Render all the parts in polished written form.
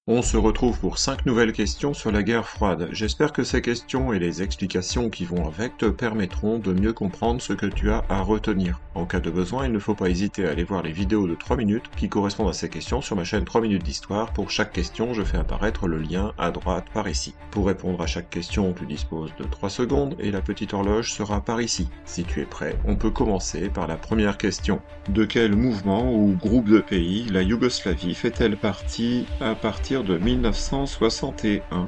On se retrouve pour 5 nouvelles questions sur la guerre froide. J'espère que ces questions et les explications qui vont avec te permettront de mieux comprendre ce que tu as à retenir. En cas de besoin, il ne faut pas hésiter à aller voir les vidéos de 3 minutes qui correspondent à ces questions sur ma chaîne 3 minutes d'histoire. Pour chaque question, je fais apparaître le lien à droite par ici. Pour répondre à chaque question, tu disposes de 3 secondes et la petite horloge sera par ici. Si tu es prêt, on peut commencer par la première question. De quel mouvement ou groupe de pays la Yougoslavie fait-elle partie à partir de 1961?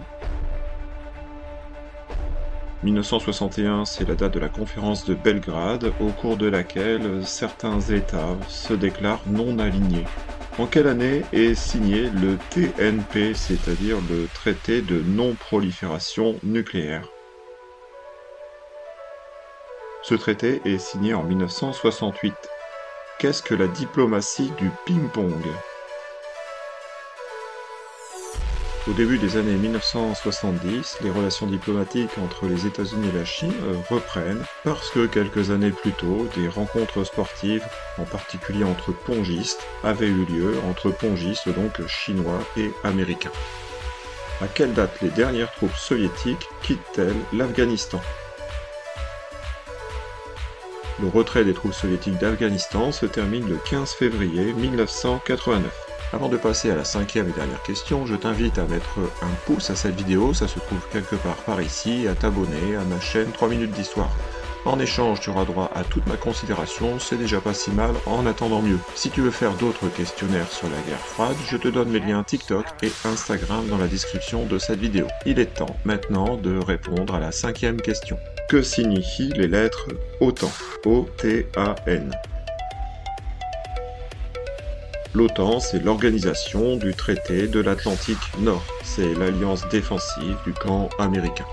1961, c'est la date de la conférence de Belgrade, au cours de laquelle certains États se déclarent non alignés. En quelle année est signé le TNP, c'est-à-dire le traité de non-prolifération nucléaire? Ce traité est signé en 1968. Qu'est-ce que la diplomatie du ping-pong? Au début des années 1970, les relations diplomatiques entre les États-Unis et la Chine reprennent parce que quelques années plus tôt, des rencontres sportives, en particulier entre pongistes, avaient eu lieu entre pongistes donc chinois et américains. À quelle date les dernières troupes soviétiques quittent-elles l'Afghanistan? Le retrait des troupes soviétiques d'Afghanistan se termine le 15 février 1989. Avant de passer à la cinquième et dernière question, je t'invite à mettre un pouce à cette vidéo, ça se trouve quelque part par ici, et à t'abonner à ma chaîne 3 minutes d'histoire. En échange, tu auras droit à toute ma considération, c'est déjà pas si mal en attendant mieux. Si tu veux faire d'autres questionnaires sur la guerre froide, je te donne mes liens TikTok et Instagram dans la description de cette vidéo. Il est temps maintenant de répondre à la cinquième question. Que signifient les lettres OTAN? O-T-A-N. L'OTAN, c'est l'organisation du traité de l'Atlantique Nord. C'est l'alliance défensive du camp américain.